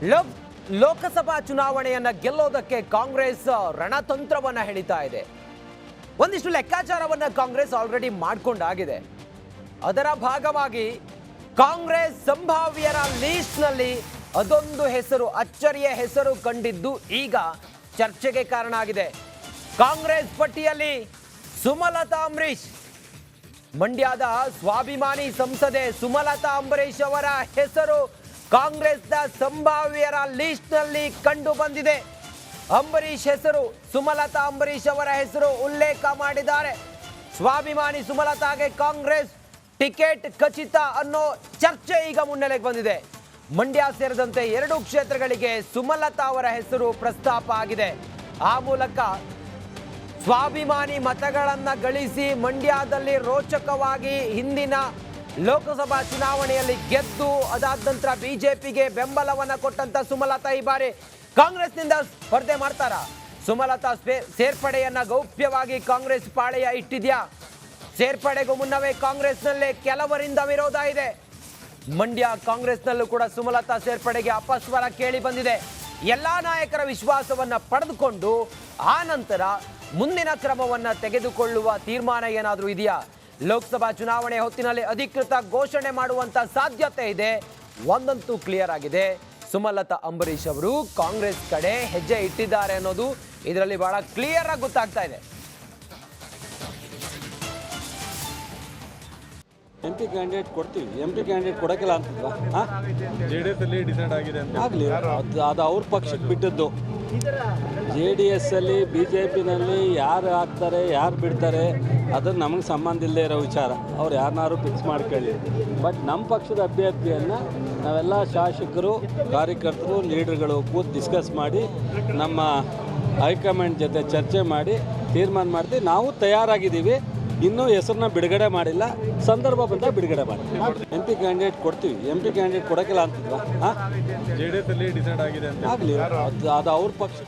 ಲೋಕ್ ಲೋಕಸಭಾ ಚುನಾವಣೆಯನ್ನ ಗೆಲ್ಲೋದಕ್ಕೆ ಕಾಂಗ್ರೆಸ್ ರಣತಂತ್ರವನ್ನ ಹೇಳಿತಾ ಇದೆ. ಒಂದಿಷ್ಟು ಲೆಕ್ಕಾಚಾರವನ್ನ ಕಾಂಗ್ರೆಸ್ ಆಲ್ರೆಡಿ ಮಾಡಿಕೊಂಡಾಗಿದೆ. ಅದರ ಭಾಗವಾಗಿ ಕಾಂಗ್ರೆಸ್ ಸಂಭಾವ್ಯರ ಲಿಸ್ಟ್ನಲ್ಲಿ ಅದೊಂದು ಹೆಸರು, ಅಚ್ಚರಿಯ ಹೆಸರು ಕಂಡಿದ್ದು ಈಗ ಚರ್ಚೆಗೆ ಕಾರಣ ಆಗಿದೆ. ಕಾಂಗ್ರೆಸ್ ಪಟ್ಟಿಯಲ್ಲಿ ಸುಮಲತಾ ಅಂಬರೀಶ್, ಮಂಡ್ಯದ ಸ್ವಾಭಿಮಾನಿ ಸಂಸದೆ ಸುಮಲತಾ ಅಂಬರೀಶ್ ಅವರ ಹೆಸರು ಕಾಂಗ್ರೆಸ್ನ ಸಂಭಾವ್ಯರ ಲಿಸ್ಟ್ನಲ್ಲಿ ಕಂಡು ಬಂದಿದೆ. ಅಂಬರೀಶ್ ಹೆಸರು, ಸುಮಲತಾ ಅಂಬರೀಶ್ ಅವರ ಹೆಸರು ಉಲ್ಲೇಖ ಮಾಡಿದ್ದಾರೆ. ಸ್ವಾಭಿಮಾನಿ ಸುಮಲತಾಗೆ ಕಾಂಗ್ರೆಸ್ ಟಿಕೆಟ್ ಖಚಿತ ಅನ್ನೋ ಚರ್ಚೆ ಈಗ ಮುನ್ನೆಲೆಗೆ ಬಂದಿದೆ. ಮಂಡ್ಯ ಸೇರಿದಂತೆ 2 ಕ್ಷೇತ್ರಗಳಿಗೆ ಸುಮಲತಾ ಅವರ ಹೆಸರು ಪ್ರಸ್ತಾಪ ಆಗಿದೆ. ಆ ಮೂಲಕ ಸ್ವಾಭಿಮಾನಿ ಮತಗಳನ್ನ ಗಳಿಸಿ ಮಂಡ್ಯದಲ್ಲಿ ರೋಚಕವಾಗಿ ಹಿಂದಿನ ಲೋಕಸಭಾ ಚುನಾವಣೆಯಲ್ಲಿ ಗೆದ್ದು ಅದಾದ ನಂತರ ಬಿಜೆಪಿಗೆ ಬೆಂಬಲವನ್ನ ಕೊಟ್ಟಂತ ಸುಮಲತಾ ಈ ಬಾರಿ ಕಾಂಗ್ರೆಸ್ನಿಂದ ಸ್ಪರ್ಧೆ ಮಾಡ್ತಾರ. ಸುಮಲತಾ ಸೇರ್ಪಡೆಯನ್ನ ಗೌಪ್ಯವಾಗಿ ಕಾಂಗ್ರೆಸ್ ಪಾಳೆಯ ಇಟ್ಟಿದ್ಯಾ? ಸೇರ್ಪಡೆಗೂ ಮುನ್ನವೇ ಕಾಂಗ್ರೆಸ್ನಲ್ಲೇ ಕೆಲವರಿಂದ ವಿರೋಧ ಇದೆ. ಮಂಡ್ಯ ಕಾಂಗ್ರೆಸ್ನಲ್ಲೂ ಕೂಡ ಸುಮಲತಾ ಸೇರ್ಪಡೆಗೆ ಅಪಸ್ವರ ಕೇಳಿ ಬಂದಿದೆ. ಎಲ್ಲಾ ನಾಯಕರ ವಿಶ್ವಾಸವನ್ನ ಪಡೆದುಕೊಂಡು ಆ ನಂತರ ಮುಂದಿನ ಕ್ರಮವನ್ನ ತೆಗೆದುಕೊಳ್ಳುವ ತೀರ್ಮಾನ ಏನಾದರೂ ಇದೆಯಾ? ಲೋಕಸಭಾ ಚುನಾವಣೆ ಹೊತ್ತಿನಲ್ಲಿ ಅಧಿಕೃತ ಘೋಷಣೆ ಮಾಡುವಂತ ಸಾಧ್ಯತೆ ಇದೆ. ಒಂದಂತೂ ಕ್ಲಿಯರ್ ಆಗಿದೆ, ಸುಮಲತಾ ಅಂಬರೀಶ್ ಅವರು ಕಾಂಗ್ರೆಸ್ ಕಡೆ ಹೆಜ್ಜೆ ಇಟ್ಟಿದ್ದಾರೆ ಅನ್ನೋದು ಇದರಲ್ಲಿ ಬಹಳ ಕ್ಲಿಯರ್ ಆಗಿ ಗೊತ್ತಾಗ್ತಾ ಇದೆ. MP ಕ್ಯಾಂಡಿಡೇಟ್ ಕೊಡ್ತೀವಿ, MP ಕ್ಯಾಂಡಿಡೇಟ್ ಕೊಡೋಕ್ಕಿಲ್ಲ ಅಂತಲ್ವಾ? JDS ಅಲ್ಲಿ ಡಿಸೈಡ್ ಆಗಿದೆ ಅಂತ ಆಗಲಿ, ಅದು ಅವ್ರ ಪಕ್ಷಕ್ಕೆ ಬಿಟ್ಟದ್ದು. JDS ಅಲ್ಲಿ BJPನಲ್ಲಿ ಯಾರು ಆಗ್ತಾರೆ ಯಾರು ಬಿಡ್ತಾರೆ ಅದು ನಮಗೆ ಸಂಬಂಧ ಇಲ್ಲದೆ ಇರೋ ವಿಚಾರ. ಅವ್ರು ಯಾರನ್ನಾರು ಫಿಕ್ಸ್ ಮಾಡ್ಕೊಳ್ಳಿ. ಬಟ್ ನಮ್ಮ ಪಕ್ಷದ ಅಭ್ಯರ್ಥಿಯನ್ನು ನಾವೆಲ್ಲ ಶಾಸಕರು, ಕಾರ್ಯಕರ್ತರು, ಲೀಡರ್ಗಳು ಕೂತು ಡಿಸ್ಕಸ್ ಮಾಡಿ ನಮ್ಮ ಹೈಕಮಾಂಡ್ ಜೊತೆ ಚರ್ಚೆ ಮಾಡಿ ತೀರ್ಮಾನ ಮಾಡ್ತೀವಿ. ನಾವು ತಯಾರಾಗಿದ್ದೀವಿ. ಇನ್ನೂ ಹೆಸರನ್ನ ಬಿಡುಗಡೆ ಮಾಡಿಲ್ಲ, ಸಂದರ್ಭ ಬಂದಾಗ ಬಿಡುಗಡೆ ಮಾಡ್ತೀವಿ. MP ಕ್ಯಾಂಡಿಡೇಟ್ ಕೊಡ್ತೀವಿ, MP ಕ್ಯಾಂಡಿಡೇಟ್ ಕೊಡೋಕ್ಕಿಲ್ಲ ಅಂತಲ್ವಾ? JDS ಅಲ್ಲಿ ಡಿಸೈಡ್ ಆಗಿದೆ ಅಂತ ಆಗಲಿ, ಅದು ಅವ್ರ ಪಕ್ಷ.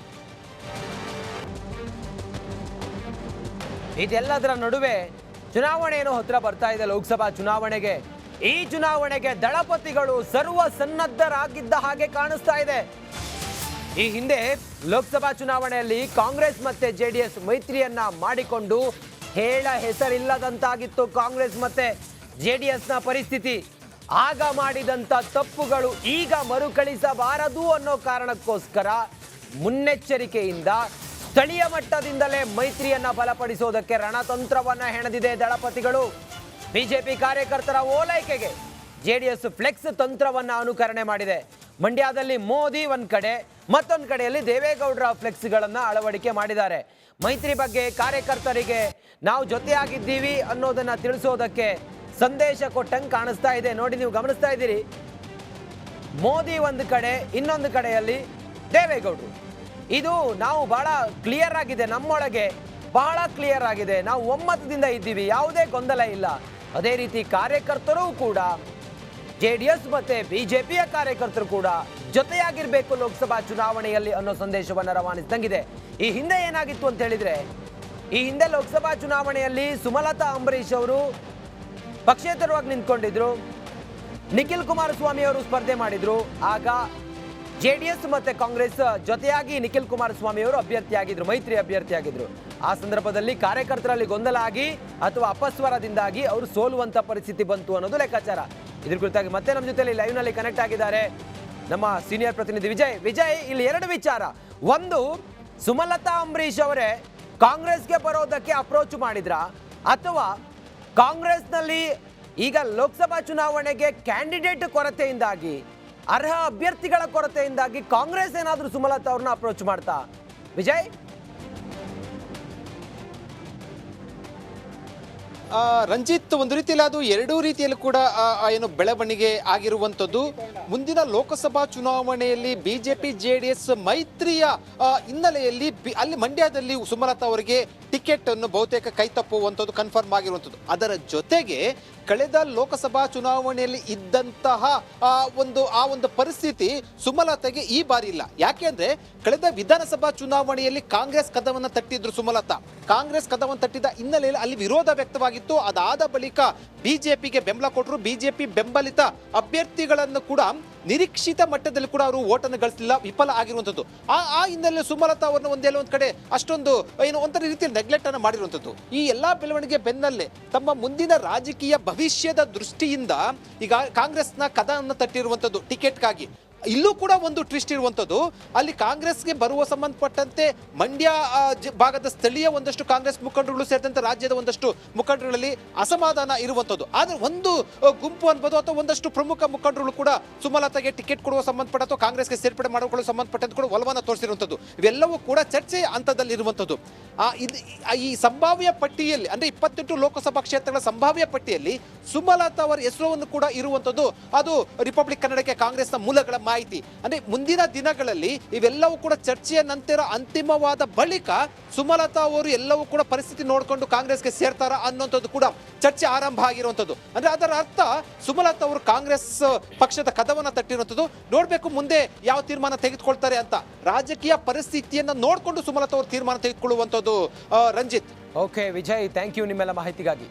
ಇದೆಲ್ಲದರ ನಡುವೆ ಚುನಾವಣೆಯನ್ನು ಹತ್ರ ಬರ್ತಾ ಇದೆ. ಲೋಕಸಭಾ ಚುನಾವಣೆಗೆ, ಈ ಚುನಾವಣೆಗೆ ದಳಪತಿಗಳು ಸರ್ವ ಸನ್ನದ್ಧರಾಗಿದ್ದ ಹಾಗೆ ಕಾಣಿಸ್ತಾ ಇದೆ. ಈ ಹಿಂದೆ ಲೋಕಸಭಾ ಚುನಾವಣೆಯಲ್ಲಿ ಕಾಂಗ್ರೆಸ್ ಮತ್ತೆ JDS ಮೈತ್ರಿಯನ್ನ ಮಾಡಿಕೊಂಡು ಹೇಳ ಹೆಸರಿಲ್ಲದಂತಾಗಿತ್ತು ಕಾಂಗ್ರೆಸ್ ಮತ್ತೆ JDSನ ಪರಿಸ್ಥಿತಿ. ಆಗ ಮಾಡಿದಂಥ ತಪ್ಪುಗಳು ಈಗ ಮರುಕಳಿಸಬಾರದು ಅನ್ನೋ ಕಾರಣಕ್ಕೋಸ್ಕರ ಮುನ್ನೆಚ್ಚರಿಕೆಯಿಂದ ಸ್ಥಳೀಯ ಮಟ್ಟದಿಂದಲೇ ಮೈತ್ರಿಯನ್ನ ಬಲಪಡಿಸೋದಕ್ಕೆ ರಣತಂತ್ರವನ್ನ ಹೆಣೆದಿದೆ ದಳಪತಿಗಳು. ಬಿಜೆಪಿ ಕಾರ್ಯಕರ್ತರ ಓಲೈಕೆಗೆ JDS ಫ್ಲೆಕ್ಸ್ ತಂತ್ರವನ್ನ ಅನುಕರಣೆ ಮಾಡಿದೆ. ಮಂಡ್ಯದಲ್ಲಿ ಮೋದಿ ಒಂದ್ ಕಡೆ, ಮತ್ತೊಂದು ಕಡೆಯಲ್ಲಿ ದೇವೇಗೌಡರ ಫ್ಲೆಕ್ಸ್ಗಳನ್ನ ಅಳವಡಿಕೆ ಮಾಡಿದ್ದಾರೆ. ಮೈತ್ರಿ ಬಗ್ಗೆ ಕಾರ್ಯಕರ್ತರಿಗೆ ನಾವು ಜೊತೆಯಾಗಿದ್ದೀವಿ ಅನ್ನೋದನ್ನ ತಿಳಿಸೋದಕ್ಕೆ ಸಂದೇಶ ಕೊಟ್ಟಂಗೆ ಕಾಣಿಸ್ತಾ ಇದೆ. ನೋಡಿ, ನೀವು ಗಮನಿಸ್ತಾ ಇದ್ದೀರಿ, ಮೋದಿ ಒಂದು ಕಡೆ, ಇನ್ನೊಂದು ಕಡೆಯಲ್ಲಿ ದೇವೇಗೌಡರು. ಇದು ನಾವು ಬಹಳ ಕ್ಲಿಯರ್ ಆಗಿದೆ, ನಮ್ಮೊಳಗೆ ಬಹಳ ಕ್ಲಿಯರ್ ಆಗಿದೆ, ನಾವು ಒಮ್ಮತದಿಂದ ಇದ್ದೀವಿ, ಯಾವುದೇ ಗೊಂದಲ ಇಲ್ಲ. ಅದೇ ರೀತಿ ಕಾರ್ಯಕರ್ತರು ಕೂಡ, JDS ಮತ್ತೆ ಬಿಜೆಪಿಯ ಕಾರ್ಯಕರ್ತರು ಕೂಡ ಜೊತೆಯಾಗಿರ್ಬೇಕು ಲೋಕಸಭಾ ಚುನಾವಣೆಯಲ್ಲಿ ಅನ್ನೋ ಸಂದೇಶವನ್ನು ರವಾನಿಸಿದಂಗಿದೆ. ಈ ಹಿಂದೆ ಏನಾಗಿತ್ತು ಅಂತ ಹೇಳಿದ್ರೆ, ಈ ಹಿಂದೆ ಲೋಕಸಭಾ ಚುನಾವಣೆಯಲ್ಲಿ ಸುಮಲತಾ ಅಂಬರೀಶ್ ಅವರು ಪಕ್ಷೇತರವಾಗಿ ನಿಂತ್ಕೊಂಡಿದ್ರು, ನಿಖಿಲ್ ಕುಮಾರಸ್ವಾಮಿ ಅವರು ಸ್ಪರ್ಧೆ ಮಾಡಿದ್ರು. ಆಗ JDS ಮತ್ತೆ ಕಾಂಗ್ರೆಸ್ ಜೊತೆಯಾಗಿ ನಿಖಿಲ್ ಕುಮಾರಸ್ವಾಮಿ ಅವರು ಅಭ್ಯರ್ಥಿಯಾಗಿದ್ರು, ಮೈತ್ರಿ ಅಭ್ಯರ್ಥಿಯಾಗಿದ್ರು. ಆ ಸಂದರ್ಭದಲ್ಲಿ ಕಾರ್ಯಕರ್ತರಲ್ಲಿ ಗೊಂದಲ ಆಗಿ ಅಥವಾ ಅಪಸ್ವರದಿಂದಾಗಿ ಅವರು ಸೋಲುವಂತ ಪರಿಸ್ಥಿತಿ ಬಂತು ಅನ್ನೋದು ಲೆಕ್ಕಾಚಾರ. ಇದ್ರ ಕುರಿತಾಗಿ ಮತ್ತೆ ನಮ್ಮ ಜೊತೆಲಿ ಲೈವ್ ನಲ್ಲಿ ಕನೆಕ್ಟ್ ಆಗಿದ್ದಾರೆ ನಮ್ಮ ಸೀನಿಯರ್ ಪ್ರತಿನಿಧಿ ವಿಜಯ್. ಇಲ್ಲಿ 2 ವಿಚಾರ. ಒಂದು, ಸುಮಲತಾ ಅಂಬರೀಶ್ ಅವರೇ ಕಾಂಗ್ರೆಸ್ಗೆ ಬರೋದಕ್ಕೆ ಅಪ್ರೋಚ್ ಮಾಡಿದ್ರ, ಅಥವಾ ಕಾಂಗ್ರೆಸ್ನಲ್ಲಿ ಈಗ ಲೋಕಸಭಾ ಚುನಾವಣೆಗೆ ಕ್ಯಾಂಡಿಡೇಟ್ ಕೊರತೆಯಿಂದಾಗಿ, ಅರ್ಹ ಅಭ್ಯರ್ಥಿಗಳ ಕೊರತೆಯಿಂದಾಗಿ ಕಾಂಗ್ರೆಸ್ ಏನಾದರೂ ಸುಮಲತಾ ಅವ್ರನ್ನ ಅಪ್ರೋಚ್ ಮಾಡ್ತಾ? ವಿಜಯ್, ರಂಜಿತ್, ಒಂದು ರೀತಿಯಲ್ಲಿ ಅದು 2 ರೀತಿಯಲ್ಲಿ ಕೂಡ ಏನು ಬೆಳವಣಿಗೆ ಆಗಿರುವಂಥದ್ದು. ಮುಂದಿನ ಲೋಕಸಭಾ ಚುನಾವಣೆಯಲ್ಲಿ ಬಿಜೆಪಿ JDS ಮೈತ್ರಿಯ ಹಿನ್ನೆಲೆಯಲ್ಲಿ ಅಲ್ಲಿ ಮಂಡ್ಯದಲ್ಲಿ ಸುಮಲತಾ ಅವರಿಗೆ ಟಿಕೆಟ್ ಅನ್ನು ಬಹುತೇಕ ಕೈತಪ್ಪುವಂಥದ್ದು ಕನ್ಫರ್ಮ್ ಆಗಿರುವಂಥದ್ದು. ಅದರ ಜೊತೆಗೆ ಕಳೆದ ಲೋಕಸಭಾ ಚುನಾವಣೆಯಲ್ಲಿ ಇದ್ದಂತಹ ಒಂದು ಪರಿಸ್ಥಿತಿ ಸುಮಲತಾಗೆ ಈ ಬಾರಿ ಇಲ್ಲ. ಯಾಕೆಂದ್ರೆ ಕಳೆದ ವಿಧಾನಸಭಾ ಚುನಾವಣೆಯಲ್ಲಿ ಕಾಂಗ್ರೆಸ್ ಕದವನ್ನು ತಟ್ಟಿದ್ರು ಸುಮಲತಾ. ಕಾಂಗ್ರೆಸ್ ಕದವನ್ನು ತಟ್ಟಿದ ಹಿನ್ನೆಲೆಯಲ್ಲಿ ಅಲ್ಲಿ ವಿರೋಧ ವ್ಯಕ್ತವಾಗಿತ್ತು. ಅದಾದ ಬಳಿಕ ಬಿಜೆಪಿಗೆ ಬೆಂಬಲ ಕೊಟ್ಟರು. ಬಿಜೆಪಿ ಬೆಂಬಲಿತ ಅಭ್ಯರ್ಥಿಗಳನ್ನು ಕೂಡ ನಿರೀಕ್ಷಿತ ಮಟ್ಟದಲ್ಲಿ ಕೂಡ ಅವರು ಓಟನ್ನು ಗಳಿಸಲಿಲ್ಲ, ವಿಫಲ ಆಗಿರುವಂಥದ್ದು. ಆ ಹಿನ್ನೆಲೆಯಲ್ಲಿ ಸುಮಲತಾ ಅವರನ್ನ ಒಂದ್ ಕಡೆ ಅಷ್ಟೊಂದು ಒಂಥರ ರೀತಿಯಲ್ಲಿ ನೆಗ್ಲೆಕ್ಟ್ ಅನ್ನು ಮಾಡಿರುವಂಥದ್ದು. ಈ ಎಲ್ಲಾ ಬೆಳವಣಿಗೆ ಬೆನ್ನಲ್ಲೇ ತಮ್ಮ ಮುಂದಿನ ರಾಜಕೀಯ ಭವಿಷ್ಯದ ದೃಷ್ಟಿಯಿಂದ ಈಗ ಕಾಂಗ್ರೆಸ್ನ ಕದವನ್ನು ತಟ್ಟಿರುವಂಥದ್ದು ಟಿಕೆಟ್ಗಾಗಿ. ಇಲ್ಲೂ ಕೂಡ ಒಂದು ಟ್ವಿಸ್ಟ್ ಇರುವಂಥದ್ದು, ಅಲ್ಲಿ ಕಾಂಗ್ರೆಸ್ಗೆ ಬರುವ ಸಂಬಂಧಪಟ್ಟಂತೆ ಮಂಡ್ಯ ಭಾಗದ ಸ್ಥಳೀಯ ಒಂದಷ್ಟು ಕಾಂಗ್ರೆಸ್ ಮುಖಂಡರುಗಳು ಸೇರಿದಂತೆ ರಾಜ್ಯದ ಒಂದಷ್ಟು ಮುಖಂಡರುಗಳಲ್ಲಿ ಅಸಮಾಧಾನ ಇರುವಂಥದ್ದು. ಆದರೆ ಒಂದು ಗುಂಪು ಅನ್ಬೋದು ಅಥವಾ ಒಂದಷ್ಟು ಪ್ರಮುಖ ಮುಖಂಡರುಗಳು ಕೂಡ ಸುಮಲತಾಗೆ ಟಿಕೆಟ್ ಕೊಡುವ ಸಂಬಂಧಪಟ್ಟ ಅಥವಾ ಕಾಂಗ್ರೆಸ್ಗೆ ಸೇರ್ಪಡೆ ಮಾಡಿಕೊಳ್ಳುವ ಸಂಬಂಧಪಟ್ಟಂತೆ ಕೂಡ ಒಲವನ್ನು ತೋರಿಸಿರುವಂಥದ್ದು. ಇವೆಲ್ಲವೂ ಕೂಡ ಚರ್ಚೆಯ ಹಂತದಲ್ಲಿ ಇರುವಂಥದ್ದು. ಈ ಸಂಭಾವ್ಯ ಪಟ್ಟಿಯಲ್ಲಿ ಅಂದ್ರೆ 28 ಲೋಕಸಭಾ ಕ್ಷೇತ್ರಗಳ ಸಂಭಾವ್ಯ ಪಟ್ಟಿಯಲ್ಲಿ ಸುಮಲತಾ ಅವರ ಹೆಸರನ್ನು ಕೂಡ ಇರುವಂಥದ್ದು. ಅದು ರಿಪಬ್ಲಿಕ್ ಕನ್ನಡಕ್ಕೆ ಕಾಂಗ್ರೆಸ್ನ ಮೂಲಗಳ ಮಾಹಿತಿ. ಅಂದ್ರೆ ಮುಂದಿನ ದಿನಗಳಲ್ಲಿ ಇವೆಲ್ಲವೂ ಕೂಡ ಚರ್ಚೆಯ ನಂತರ ಅಂತಿಮವಾದ ಬಳಿಕ ಸುಮಲತಾ ಅವರು ಎಲ್ಲವೂ ಕೂಡ ಪರಿಸ್ಥಿತಿ ನೋಡಿಕೊಂಡು ಕಾಂಗ್ರೆಸ್ಗೆ ಸೇರ್ತಾರ ಅನ್ನೋಂಥದ್ದು ಕೂಡ ಚರ್ಚೆ ಆರಂಭ ಆಗಿರುವಂಥದ್ದು. ಅಂದ್ರೆ ಅದರ ಅರ್ಥ ಸುಮಲತಾ ಅವರು ಕಾಂಗ್ರೆಸ್ ಪಕ್ಷದ ಕದವನ್ನ ತಟ್ಟಿರುವಂಥದ್ದು. ನೋಡ್ಬೇಕು ಮುಂದೆ ಯಾವ ತೀರ್ಮಾನ ತೆಗೆದುಕೊಳ್ತಾರೆ ಅಂತ. ರಾಜಕೀಯ ಪರಿಸ್ಥಿತಿಯನ್ನ ನೋಡಿಕೊಂಡು ಸುಮಲತಾ ಅವರು ತೀರ್ಮಾನ ತೆಗೆದುಕೊಳ್ಳುವಂಥದ್ದು. Ranjith. Okay Vijay, thank you ನಿಮ್ಮೆಲ್ಲ ಮಾಹಿತಿಗಾಗಿ.